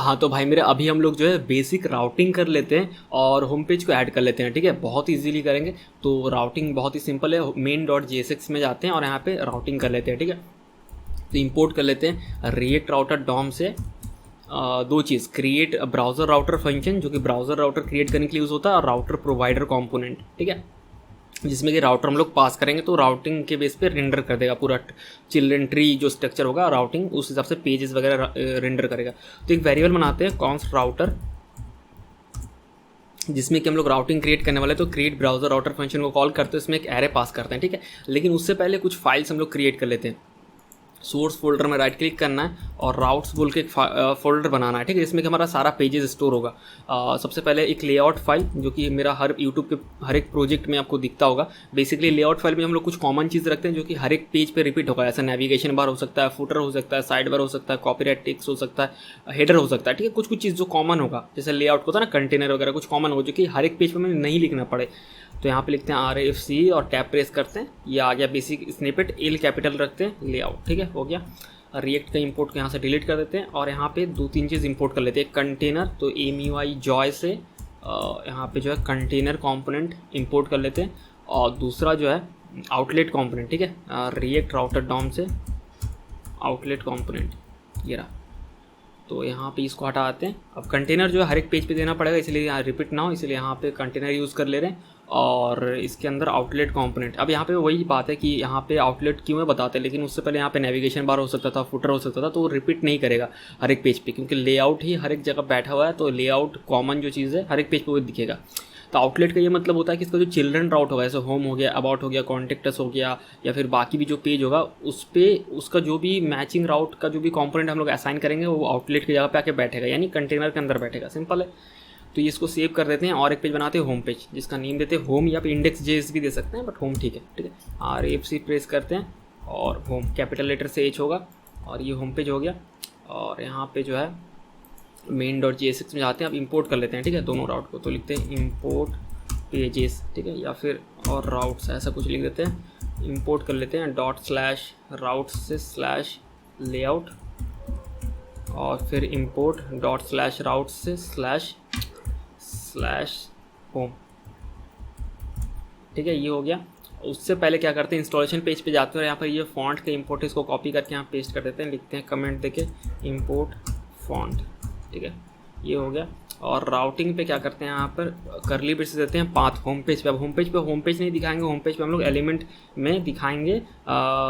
हाँ तो भाई मेरे अभी हम लोग जो है बेसिक राउटिंग कर लेते हैं और होम पेज को ऐड कर लेते हैं, ठीक है। बहुत इजीली करेंगे। तो राउटिंग बहुत ही सिंपल है, main.jsx में जाते हैं और यहाँ पे राउटिंग कर लेते हैं, ठीक है। तो इंपोर्ट कर लेते हैं रिएक्ट राउटर डॉम से दो चीज़, क्रिएट ब्राउज़र राउटर फंक्शन जो कि ब्राउज़र राउटर क्रिएट करने के लिए यूज़ होता है, और राउटर प्रोवाइडर कॉम्पोनेंट, ठीक है, जिसमें कि राउटर हम लोग पास करेंगे तो राउटिंग के बेस पे रेंडर कर देगा पूरा चिल्ड्रन ट्री जो स्ट्रक्चर होगा, राउटिंग उस हिसाब से पेजेस वगैरह रेंडर करेगा। तो एक वेरिएबल बनाते हैं कॉन्स्ट राउटर, जिसमें कि हम लोग राउटिंग क्रिएट करने वाले, तो क्रिएट ब्राउजर राउटर फंक्शन को कॉल करते हैं, इसमें एक एरे पास करते हैं, ठीक है। लेकिन उससे पहले कुछ फाइल्स हम लोग क्रिएट कर लेते हैं। सोर्स फोल्डर में राइट क्लिक करना है और राउट्स बोल के एक फोल्डर बनाना है, ठीक है, जिसमें कि हमारा सारा पेजेस स्टोर होगा। सबसे पहले एक लेआउट फाइल जो कि मेरा हर यूट्यूब के हर एक प्रोजेक्ट में आपको दिखता होगा। बेसिकली लेआउट फाइल में हम लोग कुछ कॉमन चीज़ रखते हैं जो कि हर एक पेज पे रिपीट होगा। ऐसा नेविगेशन बार हो सकता है, फुटर हो सकता है, साइड बार हो सकता है, कॉपीराइट टेक्स्ट हो सकता है, हेडर हो सकता है, ठीक है। कुछ कुछ चीज़ जो कॉमन होगा, जैसे लेआउट होता है ना, कंटेनर वगैरह कुछ कॉमन हो जो कि हर एक पेज पर हमें नहीं लिखना पड़े। तो यहाँ पे लिखते हैं RFC और टैब प्रेस करते हैं, ये आ गया बेसिक स्निपेट, एल कैपिटल रखते हैं, लेआउट, ठीक है, हो गया। रिएक्ट का इंपोर्ट को यहाँ से डिलीट कर देते हैं और यहाँ पे दो तीन चीज़ इंपोर्ट कर लेते हैं। कंटेनर, तो MUI जॉय से यहाँ पे जो है कंटेनर कंपोनेंट इंपोर्ट कर लेते हैं, और दूसरा जो है आउटलेट कंपोनेंट, ठीक है, रिएक्ट राउटर डॉम से आउटलेट कंपोनेंट, ये रहा। तो यहाँ पे इसको हटाते हैं। अब कंटेनर जो है हर एक पेज पे देना पड़ेगा, इसलिए यहाँ रिपीट ना हो, इसलिए यहाँ पे कंटेनर यूज़ कर ले रहे हैं, और इसके अंदर आउटलेट कंपोनेंट। अब यहाँ पे वही बात है कि यहाँ पे आउटलेट क्यों है बताते हैं, लेकिन उससे पहले यहाँ पे नेविगेशन बार हो सकता था, फुटर हो सकता था, तो वो रिपीट नहीं करेगा हर एक पेज पे, क्योंकि लेआउट ही हर एक जगह बैठा हुआ है। तो लेआउट कॉमन जो चीज़ है हर एक पेज पे वो दिखेगा। तो आउटलेट का ये मतलब होता है कि इसका जो चिल्ड्रन राउट होगा, जैसे होम हो गया, अबाउट हो गया, कॉन्टेक्टस हो गया, या फिर बाकी भी जो पेज होगा, उस पर उसका जो भी मैचिंग राउट का जो भी कंपोनेंट हम लोग असाइन करेंगे वो आउटलेट की जगह पे आके बैठेगा, यानी कंटेनर के अंदर बैठेगा। सिंपल है। तो ये इसको सेव कर देते हैं और एक पेज बनाते हैं होम पेज, जिसका नेम देते हैं होम, या फिर index.js भी दे सकते हैं, बट होम ठीक है, ठीक है। RFC प्रेस करते हैं और होम कैपिटल लेटर से H होगा, और ये होम पेज हो गया। और यहाँ पे जो है main.jsx में जाते हैं, अब इंपोर्ट कर लेते हैं, ठीक है, दोनों राउट को। तो लिखते हैं इंपोर्ट पेजेस, ठीक है, या फिर और राउट्स ऐसा कुछ लिख देते हैं। इंपोर्ट कर लेते हैं ./routes से /layout, और फिर इंपोर्ट ./routes से /home, ठीक है, ये हो गया। उससे पहले क्या करते हैं, इंस्टॉलेशन पेज पे जाते हैं और यहाँ पर ये फॉन्ट का इंपोर्ट है, इसको कॉपी करके यहाँ पेस्ट कर देते हैं, लिखते हैं कमेंट देके इंपोर्ट फॉन्ट, ठीक है, ये हो गया। और राउटिंग पे क्या करते हैं, यहाँ पर करली ब्रेसेस देते हैं पाथ होम पेज पे। अब होम पेज नहीं दिखाएंगे, होम पेज पे हम लोग एलिमेंट में दिखाएंगे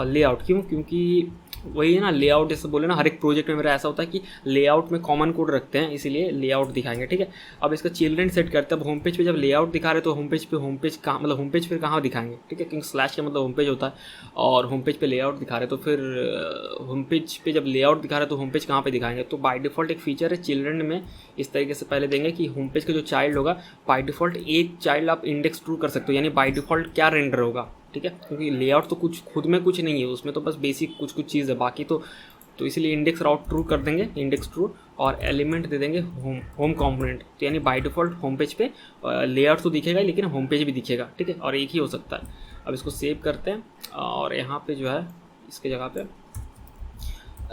लेआउट। क्यों? क्योंकि वही है ना, लेआउट जैसे बोले ना, हर एक प्रोजेक्ट में मेरा ऐसा होता है कि लेआउट में कॉमन कोड रखते हैं, इसीलिए लेआउट दिखाएंगे, ठीक है। अब इसका चिल्ड्रन सेट करते हैं। अब होम पेज पे जब लेआउट दिखा रहे तो होम पेज कहाँ, मतलब होम पेज फिर कहाँ दिखाएंगे, ठीक है, क्योंकि स्लैश का मतलब होम पेज होता है, और होम पेज पे लेआउट दिखा रहे तो फिर होम पेज पे जब लेआउट दिखा रहे तो होम पेज कहाँ पे दिखाएंगे। तो बाय डिफ़ॉल्ट एक फीचर है चिल्ड्रन में, इस तरीके से पहले देंगे कि होम पेज का जो चाइल्ड होगा, बाय डिफ़ॉल्ट एक चाइल्ड आप इंडेक्स ट्रू कर सकते हो, यानी बाय डिफ़ॉल्ट क्या रेंडर होगा, ठीक है, क्योंकि लेआउट तो कुछ खुद में कुछ नहीं है, उसमें तो बस बेसिक कुछ चीज़ है, बाकी तो इसलिए इंडेक्स राउट ट्रू कर देंगे, इंडेक्स ट्रू, और एलिमेंट दे देंगे होम कंपोनेंट। तो यानी बाय डिफ़ॉल्ट होम पेज पे लेआउट तो दिखेगा लेकिन होम पेज भी दिखेगा, ठीक है, और एक ही हो सकता है। अब इसको सेव करते हैं और यहाँ पे जो है इसके जगह पे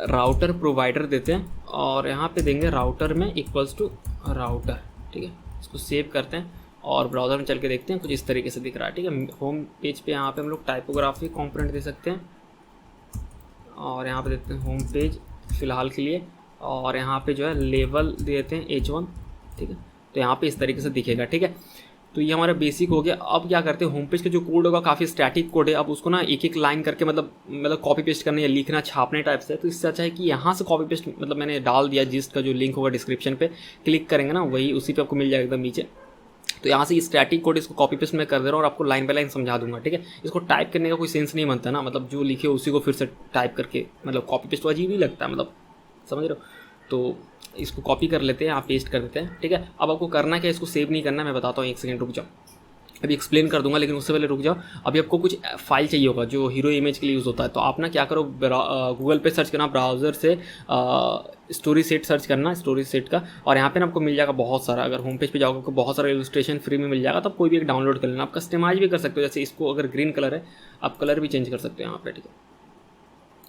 राउटर प्रोवाइडर देते हैं, और यहाँ पे देंगे राउटर में इक्वल्स टू राउटर, ठीक है। इसको सेव करते हैं और ब्राउज़र में चल के देखते हैं, कुछ इस तरीके से दिख रहा है, ठीक है। होम पेज पे यहाँ पे हम लोग टाइपोग्राफी कंपोनेंट दे सकते हैं, और यहाँ पे देते हैं होम पेज फ़िलहाल के लिए, और यहाँ पे जो है लेवल देते हैं H1, ठीक है। तो यहाँ पे इस तरीके से दिखेगा, ठीक है। तो ये हमारा बेसिक हो गया। अब क्या करते हैं, होम पेज का जो कोड होगा काफ़ी स्टैटिक कोड है, अब उसको ना एक एक लाइन करके मतलब कॉपी पेस्ट करने या लिखना छापने टाइप से। तो इससे अच्छा है कि यहाँ से कॉपी पेस्ट, मतलब मैंने डाल दिया जिस्ट का जो लिंक होगा डिस्क्रिप्शन पे, क्लिक करेंगे ना वही उसी पे आपको मिल जाएगा एकदम नीचे। तो यहाँ से स्टैटिक कोड इसको कॉपी पेस्ट मैं कर दे रहा हूँ और आपको लाइन बाय लाइन समझा दूंगा, ठीक है। इसको टाइप करने का कोई सेंस नहीं बनता ना, मतलब जो लिखे उसी को फिर से टाइप करके, मतलब कॉपी पेस्ट तो अजीब ही लगता है, मतलब समझ रहे हो। तो इसको कॉपी कर लेते हैं, आप पेस्ट कर देते हैं, ठीक है। अब आपको करना क्या है, इसको सेव नहीं करना, मैं बताता हूँ, एक सेकंड रुक जाओ, अभी एक्सप्लेन कर दूंगा, लेकिन उससे पहले रुक जाओ। अभी आपको कुछ फाइल चाहिए होगा जो हीरो इमेज के लिए यूज़ होता है। तो आप ना क्या करो, गूगल पे सर्च करना, ब्राउज़र से स्टोरी सेट सर्च करना, स्टोरी सेट का, और यहाँ पे ना आपको मिल जाएगा बहुत सारा। अगर होम पेज पे जाओगे आपको बहुत सारा इलस्ट्रेशन फ्री में मिल जाएगा, तो आप कोई भी एक डाउनलोड कर लेना। आप कस्टमाइज भी कर सकते हो, जैसे इसको अगर ग्रीन कलर है आप कलर भी चेंज कर सकते हो यहाँ पे, ठीक है,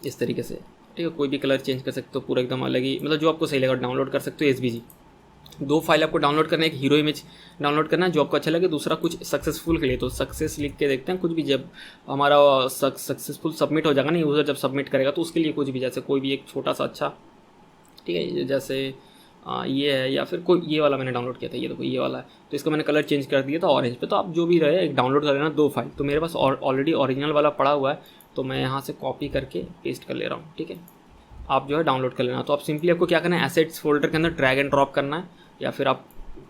इस तरीके से, ठीक है, कोई भी कलर चेंज कर सकते हो, पूरा एकदम अलग ही, मतलब जो आपको सही लगेगा डाउनलोड कर सकते हो SVG। 2 फाइल आपको डाउनलोड करना है, एक हीरो इमेज डाउनलोड करना है जो आपको अच्छा लगे, दूसरा कुछ सक्सेसफुल के लिए, तो सक्सेस लिख के देखते हैं कुछ भी, जब हमारा सक्सेसफुल सबमिट हो जाएगा ना, यूज़र जब सबमिट करेगा तो उसके लिए कुछ भी, जैसे कोई भी एक छोटा सा अच्छा, ठीक है, जैसे ये है, या फिर कोई ये वाला मैंने डाउनलोड किया था, ये देखो ये वाला है, तो इसका मैंने कलर चेंज कर दिया था ऑरेंज पे। तो आप जो भी रहे एक डाउनलोड कर लेना 2 फाइल। तो मेरे पास ऑलरेडी ओरिजिनल वाला पड़ा हुआ है, तो मैं यहाँ से कॉपी करके पेस्ट कर ले रहा हूँ, ठीक है। आप जो है डाउनलोड कर लेना। तो आप सिंपली आपको क्या करना है, एसेट्स फोल्डर के अंदर ड्रैग एंड ड्रॉप करना है, या फिर आप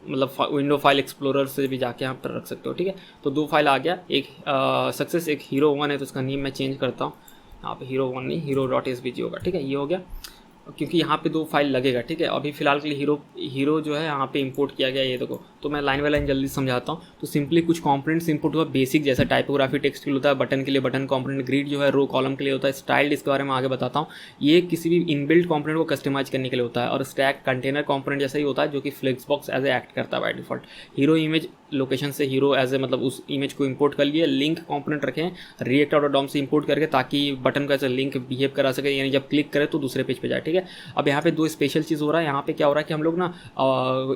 मतलब विंडो फाइल एक्सप्लोरर से भी जाके यहाँ पर रख सकते हो, ठीक है। तो 2 फाइल आ गया, एक सक्सेस, एक हीरो1 है, तो उसका नेम मैं चेंज करता हूँ, यहाँ पे हीरो1 नहीं hero.svg होगा, ठीक है। ये हो गया, क्योंकि यहाँ पे 2 फाइल लगेगा, ठीक है। अभी फिलहाल के लिए हीरो जो है यहाँ पे इंपोर्ट किया गया, ये देखो। तो मैं लाइन बाय लाइन जल्दी समझाता हूँ। तो सिंपली कुछ कंपोनेंट्स इंपोर्ट हुआ बेसिक, जैसा टाइपोग्राफी टेक्स्ट के लिए होता है, बटन के लिए बटन कंपोनेंट, ग्रिड जो है रो कॉलम के लिए होता है, स्टाइल्ड इसके बारे में आगे बताता हूँ। ये किसी भी इनबिल्ट कंपोनेंट को कस्टमाइज करने के लिए होता है, और स्टैक कंटेनर कंपोनेंट जैसा ही होता है, जो कि फ्लेक्सबॉक्स एज ए एक्ट करता है by default. Hero image location से हीरो एज ए मतलब उस इमेज को इंपोर्ट कर लिए, लिंक कंपोनेंट रखें react.dom से इंपोर्ट करके, ताकि बटन का ऐसा लिंक बिहेव करा सके, यानी जब क्लिक करे तो दूसरे पेज पे जाए, ठीक है। अब यहाँ पे 2 स्पेशल चीज़ हो रहा है। यहाँ पे क्या हो रहा है कि हम लोग ना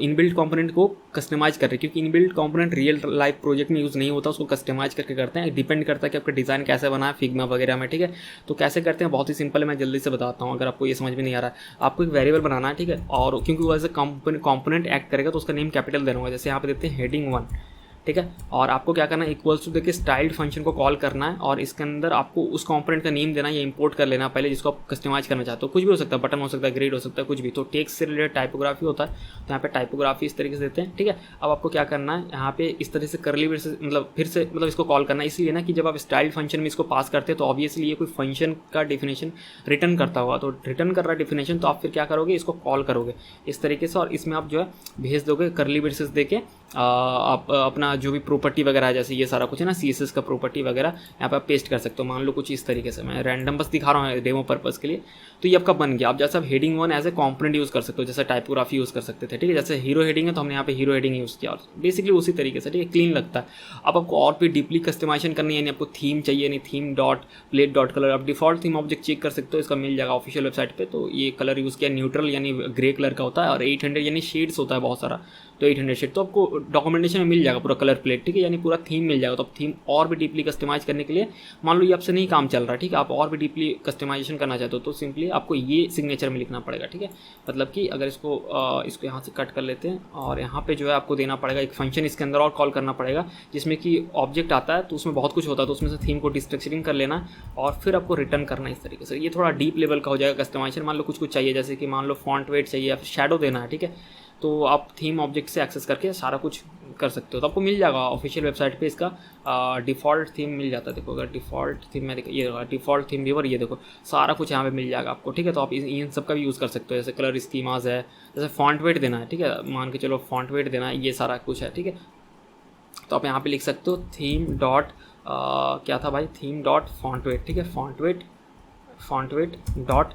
इनबिल्ट कंपोनेंट को कस्टमाइज कर रहे हैं, क्योंकि inbuilt component real life project में यूज़ नहीं होता, उसको कस्टमाइज करके करते हैं। डिपेंड करता है कि आपका डिज़ाइन कैसे बना है फिग्मा वगैरह में, ठीक है। तो कैसे करते हैं, बहुत ही सिंपल है, मैं जल्दी से बताता हूँ अगर आपको ये समझ में नहीं आ रहा है। आपको एक वेरिएबल बनाना है, ठीक है, और क्योंकि वो एज ए कंपोनेंट एक्ट करेगा तो उसका नेम कैपिटल देना होगा। जैसे यहाँ पे देते हैं heading1, ठीक है। और आपको क्या करना है, इक्वल्स टू देके स्टाइल्ड फंक्शन को कॉल करना है, और इसके अंदर आपको उस कंपोनेंट का नेम देना है, ये इंपोर्ट कर लेना पहले, जिसको आप कस्टमाइज करना चाहते हो। कुछ भी हो सकता है, बटन हो सकता है, ग्रिड हो सकता है, कुछ भी। तो टेक्स्ट से रिलेटेड टाइपोग्राफी होता है, तो यहाँ पे टाइपोग्राफी इस तरीके से देते हैं, ठीक है। अब आपको क्या करना है, यहाँ पे इस तरह से करली ब्रेसेस मतलब फिर से मतलब इसको कॉल करना है, इसलिए ना कि जब आप स्टाइल्ड फंक्शन में इसको पास करते हैं तो ऑब्वियसली ये कोई फंक्शन का डेफिनेशन रिटर्न करता होगा, तो रिटर्न कर रहा है डेफिनेशन, तो आप फिर क्या करोगे, इसको कॉल करोगे इस तरीके से, और इसमें आप जो है भेज दोगे करली ब्रेसेस देके आप अपना जो भी प्रॉपर्टी वगैरह है, जैसे ये सारा कुछ है ना, CSS का प्रॉपर्टी वगैरह यहाँ पे आप पेस्ट कर सकते हो। मान लो कुछ इस तरीके से, मैं रैंडम बस दिखा रहा हूँ डेमो पर्पस के लिए। तो ये आपका बन गया। आप जैसे आप heading1 as a component use कर सकते हो, जैसे टाइपोग्राफी यूज़ कर सकते थे, ठीक है। जैसे हीरो हेडिंग है तो हमने यहाँ पे हीरो हेडिंग यूज़ किया, और बेसिकली उसी तरीके से, ठीक है, क्लीन लगता है। अब आपको और भी डीपली कस्टमाइजेशन करनी है, यानी आपको थीम चाहिए, नहीं theme.plate.color, आप डिफॉल्ट थीम ऑब्जेक्ट चेक कर सकते हो, इसका मिल जाएगा ऑफिशियल वेबसाइट पे। तो ये कलर यूज़ किया न्यूट्रल यानी ग्रे कलर का होता है, और 800 यानी शेड्स होता है बहुत सारा, तो 800 शेड। तो आपको डॉक्यूमेंटेशन में मिल जाएगा पूरा कलर प्लेट, ठीक है, यानी पूरा थीम मिल जाएगा। तो आप थीम और भी डीपली कस्टमाइज करने के लिए, मान लो ये आपसे नहीं काम चल रहा है, ठीक है, आप और भी डीपली कस्टमाइजेशन करना चाहते हो, तो सिंपली आपको ये सिग्नेचर में लिखना पड़ेगा, ठीक है। मतलब कि अगर इसको यहाँ से कट कर लेते हैं, और यहाँ पे जो है आपको देना पड़ेगा एक फंक्शन, इसके अंदर और कॉल करना पड़ेगा, जिसमें कि ऑब्जेक्ट आता है, तो उसमें बहुत कुछ होता है, तो उसमें से थीम को डिस्ट्रक्चरिंग कर लेना, और फिर आपको रिटर्न करना इस तरीके से। ये थोड़ा डीप लेवल का हो जाएगा कस्टमाइजेशन। मान लो कुछ चाहिए, जैसे कि मान लो फॉन्ट वेट चाहिए, या फिर शैडो देना है, ठीक है, तो आप थीम ऑब्जेक्ट से एक्सेस करके सारा कुछ कर सकते हो। तो आपको मिल जाएगा ऑफिशियल वेबसाइट पे, इसका डिफ़ॉल्ट थीम मिल जाता है। देखो अगर डिफ़ॉल्ट थीम में ये डिफ़ॉल्ट थीम व्यूअर, ये देखो सारा कुछ यहाँ पे मिल जाएगा आपको, ठीक है। तो आप इन सब का भी यूज़ कर सकते हो, जैसे कलर स्कीमाज है, जैसे फॉन्ट वेट देना है, ठीक है, मान के चलो फॉन्ट वेट देना है, ये सारा कुछ है, ठीक है। तो आप यहाँ पे लिख सकते हो थीम डॉट क्या था भाई, थीम डॉट फॉन्ट वेट, ठीक है, फॉन्ट वेट डॉट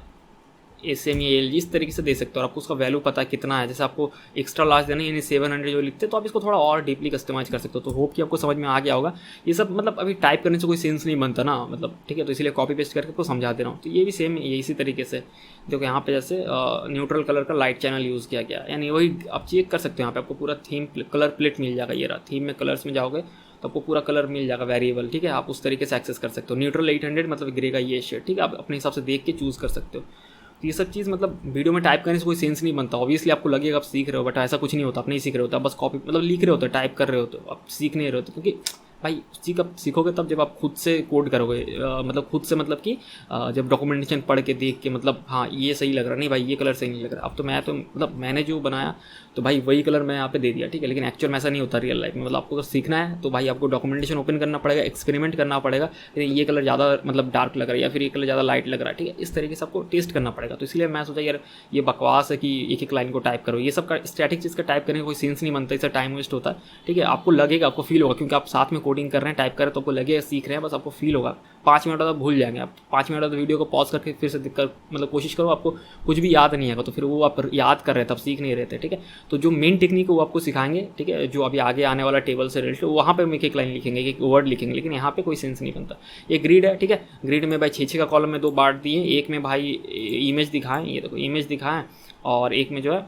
SMELG, इस तरीके से दे सकते हो। और आपको उसका वैल्यू पता है कितना है, जैसे आपको एक्स्ट्रा लार्ज देना है यानी 700 जो लिखते हैं, तो आप इसको थोड़ा और डीपली कस्टमाइज कर सकते हो। तो होप कि आपको समझ में आ गया होगा। ये सब मतलब अभी टाइप करने से कोई सेंस नहीं बनता ना, मतलब ठीक है, तो इसलिए कॉपी पेस्ट करके आपको समझा दे रहा हूँ। तो ये भी सेम ये इसी तरीके से देखो, यहाँ पे जैसे न्यूट्रल कलर का लाइट चैनल यूज़ किया गया, यानी वही आप चेक कर सकते हो। यहाँ पे आपको पूरा थीम कलर प्लेट मिल जाएगा, ये रहा थीम में कलर्स में जाओगे तो आपको पूरा कलर मिल जाएगा वेरिएबल, ठीक है, आप उस तरीके से एक्सेस कर सकते हो। न्यूट्रल 800 मतलब ग्रे का ये शेड, ठीक है, आप अपने हिसाब से देख के चूज़ कर सकते हो। तो ये सब चीज़ मतलब वीडियो में टाइप करने से कोई सेंस नहीं बनता। ऑब्वियसली आपको लगेगा आप सीख रहे हो, बट ऐसा कुछ नहीं होता, आप नहीं सीख रहे होते, आप बस कॉपी मतलब लिख रहे होते, टाइप कर रहे होते, आप सीख नहीं रहे होते। क्योंकि भाई सीखोगे तब जब आप खुद से कोड करोगे, मतलब खुद से, मतलब कि जब डॉक्यूमेंटेशन पढ़ के देख के, मतलब हाँ ये सही लग रहा, नहीं भाई ये कलर सही नहीं लग रहा। अब तो मैं तो मतलब मैंने जो बनाया तो भाई वही कलर मैं यहाँ पे दे दिया, ठीक है, लेकिन एक्चुअल में ऐसा नहीं होता रियल लाइफ में। मतलब आपको अगर सीखना है तो भाई आपको डॉक्यूमेंटेशन ओपन करना पड़ेगा, एक्सपेरिमेंट करना पड़ेगा, लेकिन ये कलर ज़्यादा मतलब डार्क लग रहा है या फिर ये कलर ज़्यादा लाइट लग रहा है, ठीक है, इस तरीके से आपको टेस्ट करना पड़ेगा। तो इसलिए मैं सोचा यार ये बकवास है कि एक एक लाइन को टाइप करो, ये सब का स्टैटिक चीज़ का टाइप करने का कोई सेंस नहीं बनता, इससे टाइम वेस्ट होता है, ठीक है। आपको लगेगा, आपको फील होगा, क्योंकि आप साथ में कोडिंग कर रहे हैं, टाइप कर रहे हैं तो आपको लगेगा सीख रहे हैं, बस आपको फील होगा 5 मिनट बाद भूल जाएंगे आप। 5 मिनट बाद वीडियो को पॉज करके फिर से दिक्कत मतलब कोशिश करो, आपको कुछ भी याद नहीं आएगा, तो फिर वो आप याद कर रहे थे, तब सीख नहीं रहे थे, ठीक है। तो जो मेन टेक्निक है वो आपको सिखाएंगे, ठीक है, जो अभी आगे आने वाला टेबल से रिलेटेड, वहाँ पर हम एक लाइन लिखेंगे, एक वर्ड लिखेंगे, लेकिन यहाँ पे कोई सेंस नहीं बनता। ये ग्रिड है, ठीक है, ग्रिड में भाई 6 का कॉलम में 2 बांट दिए, एक में भाई इमेज दिखाएं, ये देखो इमेज दिखाएं, और एक में जो है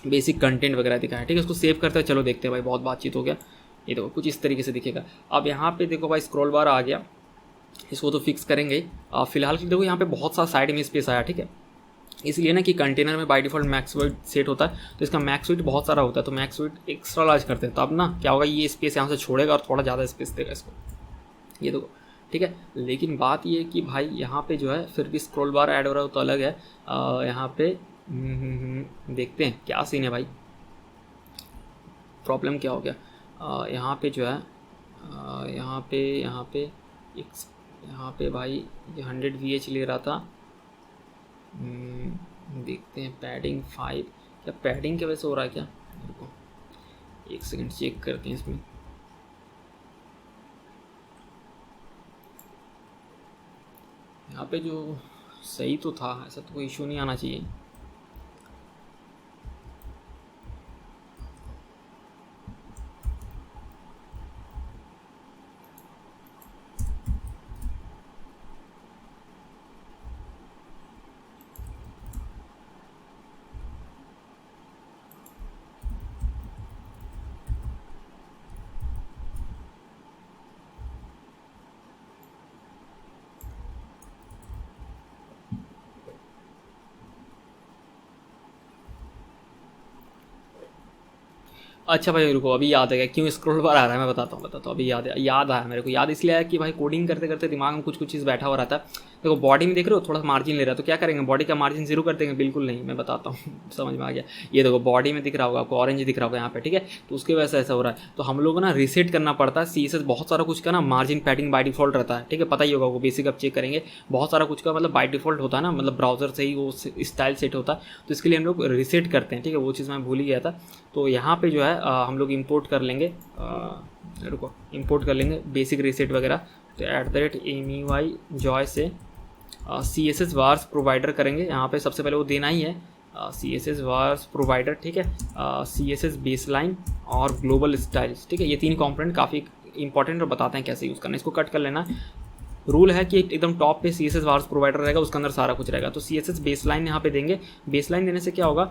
बेसिक कंटेंट वगैरह दिखाएं, ठीक है। इसको सेव करते हैं, चलो देखते हैं भाई, बहुत बातचीत हो गया। ये देखो कुछ इस तरीके से दिखेगा। अब यहाँ पे देखो भाई स्क्रॉल बार आ गया, इसको तो फिक्स करेंगे। फिलहाल के देखो यहाँ पे बहुत सा साइड में स्पेस आया, ठीक है, इसलिए ना कि कंटेनर में by default max weight set होता है, तो इसका मैक्स वेट बहुत सारा होता है, तो मैक्स वेट एक्स्ट्रा लार्ज करते हैं, तो अब ना क्या होगा, ये स्पेस यहाँ से छोड़ेगा और थोड़ा ज़्यादा स्पेस देगा इसको, ये देखो, ठीक है। लेकिन बात ये है कि भाई यहाँ पे जो है फिर भी स्क्रॉल बार ऐड हो रहा है तो अलग है। यहाँ पे देखते हैं क्या सीन है भाई, प्रॉब्लम क्या हो गया। यहाँ पे जो है यहाँ पे भाई ये 100 VH ले रहा था। देखते हैं पैडिंग 5, क्या पैडिंग की वजह से हो रहा है क्या, मेरे को 1 सेकंड चेक करते हैं इसमें। यहाँ पे जो सही तो था, ऐसा तो कोई इशू नहीं आना चाहिए। अच्छा भाई रुको, अभी याद है क्यों स्क्रॉल बार आ रहा है, मैं बताता हूँ अभी याद आया मेरे को। याद इसलिए आया कि भाई कोडिंग करते करते दिमाग में कुछ चीज़ बैठा हुआ रहता है। देखो बॉडी में देख रहे हो थोड़ा मार्जिन ले रहा है, तो क्या करेंगे, बॉडी का मार्जिन 0 कर देंगे, बिल्कुल नहीं, मैं बताता हूँ समझ में आ गया। ये देखो बॉडी में दिख रहा होगा आपको, ऑरेंज दिख रहा होगा यहाँ पे, ठीक है, तो उसके वजह से ऐसा हो रहा है। तो हम लोग को ना रीसेट करना पड़ता है। CSS बहुत सारा कुछ का ना मार्जिन पैडिंग बाय डिफॉल्ट रहता है, ठीक है, पता ही होगा वो, बेसिक आप चेक करेंगे, बहुत सारा कुछ का मतलब बाय डिफॉल्ट होता है ना, मतलब ब्राउजर से ही वो स्टाइल सेट होता है, तो इसके लिए हम लोग रीसेट करते हैं, ठीक है, वो चीज़ मैं भूल ही गया था। तो यहाँ पे जो है हम लोग इंपोर्ट कर लेंगे, रुको इंपोर्ट कर लेंगे बेसिक रीसेट वगैरह। तो @MEY जॉय से CSS वार्स प्रोवाइडर करेंगे, यहाँ पे सबसे पहले वो देना ही है CSS वार्स प्रोवाइडर, ठीक है, CSS बेसलाइन और ग्लोबल स्टाइल्स, ठीक है, ये 3 कंपोनेंट काफ़ी इंपॉर्टेंट और बताते हैं कैसे यूज़ करना है। इसको कट कर लेना। रूल है कि एकदम टॉप पे CSS वार्स प्रोवाइडर रहेगा, उसके अंदर सारा कुछ रहेगा। तो CSS बेसलाइन यहाँ पे देंगे। बेसलाइन देने से क्या होगा,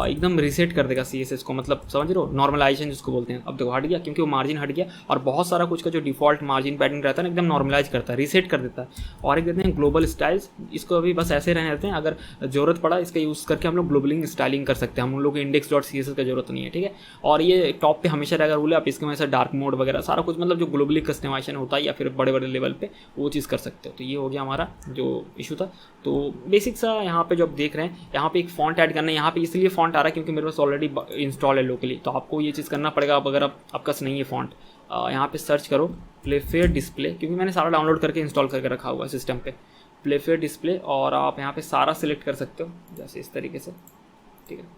एकदम रीसेट कर देगा CSS को, मतलब समझ रहे हो, नॉर्मलाइजेशन जिसको बोलते हैं। अब देखो हट गया, क्योंकि वो मार्जिन हट गया, और बहुत सारा कुछ का जो डिफॉल्ट मार्जिन पैटर्न रहता है ना, एकदम नॉर्मलाइज करता है, रीसेट कर देता है। और एक देते हैं ग्लोबल स्टाइल्स, इसको अभी बस ऐसे रहने देते हैं, अगर जरूरत पड़ा इसका यूज़ करके हम लोग ग्लोबलिंग स्टाइलिंग कर सकते हैं, हम लोग index.css का जरूरत नहीं है, ठीक है। और ये टॉप पे हमेशा रहेगा रूल है, आप इसके वजह से डार्क मोड वगैरह सारा कुछ, मतलब जो ग्लोबली कस्टमाइजेशन होता है या फिर बड़े बड़े लेवल पे वो चीज़ कर सकते हो। तो ये हो गया हमारा जो इशू था। तो बेसिक सा यहाँ पे जो आप देख रहे हैं, यहाँ पे एक फॉन्ट ऐड करना है। यहाँ पे इसलिए फॉन्ट आ रहा है क्योंकि मेरे पास ऑलरेडी इंस्टॉल है लोकली, तो आपको ये चीज़ करना पड़ेगा। अब अगर आपका नहीं है फॉन्ट, यहाँ पे सर्च करो प्लेफेयर डिस्प्ले, क्योंकि मैंने सारा डाउनलोड करके इंस्टॉल करके रखा हुआ है सिस्टम पे, प्लेफेयर डिस्प्ले, और आप यहाँ पे सारा सिलेक्ट कर सकते हो जैसे इस तरीके से, ठीक है।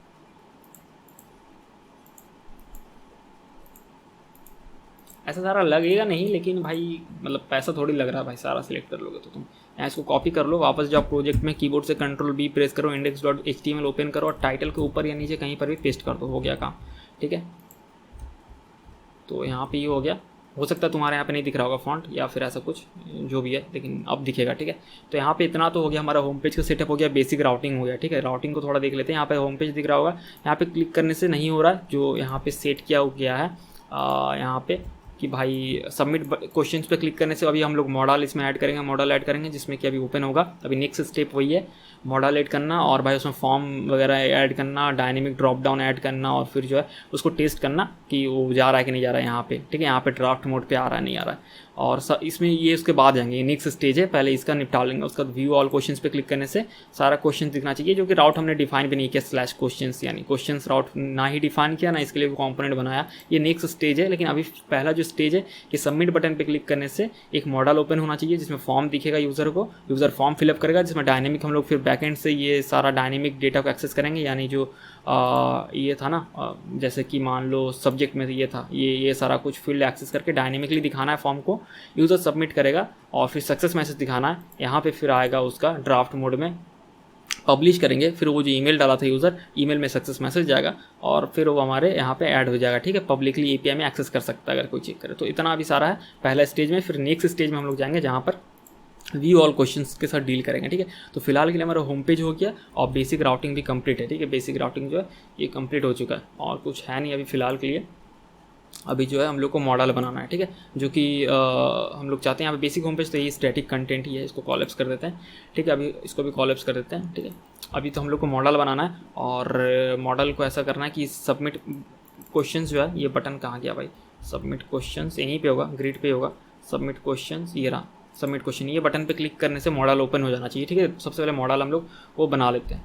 ऐसा सारा लगेगा नहीं, लेकिन भाई मतलब पैसा थोड़ी लग रहा है भाई, सारा सिलेक्ट कर लोगे तो तुम। यहाँ इसको कॉपी कर लो, वापस जाओ प्रोजेक्ट में, कीबोर्ड से Ctrl+B प्रेस करो, index.html ओपन करो और टाइटल के ऊपर या नीचे कहीं पर भी पेस्ट कर दो, हो गया काम, ठीक है। तो यहाँ पे ये हो गया। हो सकता है तुम्हारे यहाँ पे नहीं दिख रहा होगा फॉन्ट या फिर ऐसा कुछ जो भी है, लेकिन अब दिखेगा, ठीक है। तो यहाँ पे इतना तो हो गया, हमारा होम पेज का सेटअप हो गया, बेसिक राउटिंग हो गया, ठीक है। राउटिंग को थोड़ा देख लेते हैं। यहाँ पे होम पेज दिख रहा होगा, यहाँ पे क्लिक करने से नहीं हो रहा है, जो यहाँ पे सेट किया गया है यहाँ पे कि भाई सबमिट क्वेश्चंस पे क्लिक करने से अभी हम लोग मॉडल इसमें ऐड करेंगे, मॉडल ऐड करेंगे, जिसमें कि अभी ओपन होगा। अभी नेक्स्ट स्टेप वही है, मॉडल ऐड करना और भाई उसमें फॉर्म वगैरह ऐड करना, डायनेमिक ड्रॉप डाउन ऐड करना, और फिर जो है उसको टेस्ट करना कि वो जा रहा है कि नहीं जा रहा है यहाँ पे, ठीक है। यहाँ पे ड्राफ्ट मोड पे आ रहा है नहीं आ रहा है। और इसमें ये उसके बाद जाएंगे, नेक्स्ट स्टेज है, पहले इसका निपटा लेंगे। उसका व्यू ऑल क्वेश्चंस पे क्लिक करने से सारा क्वेश्चन दिखना चाहिए, जो कि राउट हमने डिफाइन भी नहीं किया स्लैश क्वेश्चंस, यानी क्वेश्चंस राउट ना ही डिफाइन किया ना इसके लिए कंपोनेंट बनाया। ये नेक्स्ट स्टेज है, लेकिन अभी पहला जो स्टेज है कि सबमिट बटन पे क्लिक करने से एक मॉडल ओपन होना चाहिए जिसमें फॉर्म दिखेगा यूज़र को, यूज़र फॉर्म फिलअप करेगा, जिसमें डायनेमिक हम लोग फिर बैकएंड से ये सारा डायनेमिक डेटा को एक्सेस करेंगे, यानी जो ये था ना जैसे कि मान लो सब्जेक्ट में ये था, ये सारा कुछ फील्ड एक्सेस करके डायनेमिकली दिखाना है फॉर्म को, यूज़र सबमिट करेगा और फिर सक्सेस मैसेज दिखाना है। यहाँ पे फिर आएगा उसका ड्राफ्ट मोड में, पब्लिश करेंगे, फिर वो जो ईमेल डाला था यूज़र, ईमेल में सक्सेस मैसेज जाएगा और फिर वो हमारे यहाँ पे ऐड हो जाएगा। ठीक है, पब्लिकली एपीआई में एक्सेस कर सकता है अगर कोई चेक करे। तो इतना अभी सारा है पहला स्टेज में। फिर नेक्स्ट स्टेज में हम लोग जाएंगे जहाँ पर व्यू ऑल क्वेश्चंस के साथ डील करेंगे। ठीक है, तो फिलहाल के लिए हमारा होम पेज हो गया और बेसिक राउटिंग भी कंप्लीट है। ठीक है, बेसिक राउटिंग जो है ये कंप्लीट हो चुका है और कुछ है नहीं अभी फ़िलहाल के लिए। अभी जो है हम लोग को मॉडल बनाना है। ठीक है, जो कि हम लोग चाहते हैं यहाँ पे बेसिक होम पेज तो ये स्टैटिक कंटेंट ही है, इसको कॉलैप्स कर देते हैं। ठीक है, अभी इसको भी कॉलैप्स कर देते हैं। ठीक है, अभी तो हम लोग को मॉडल बनाना है और मॉडल को ऐसा करना है कि सबमिट क्वेश्चंस जो है, ये बटन कहाँ गया भाई, सबमिट क्वेश्चंस यहीं पे होगा, ग्रिड पे होगा, सबमिट क्वेश्चंस ये रहा, सबमिट क्वेश्चन, ये बटन पे क्लिक करने से मॉडल ओपन हो जाना चाहिए। ठीक है, सबसे पहले मॉडल हम लोग वो बना लेते हैं।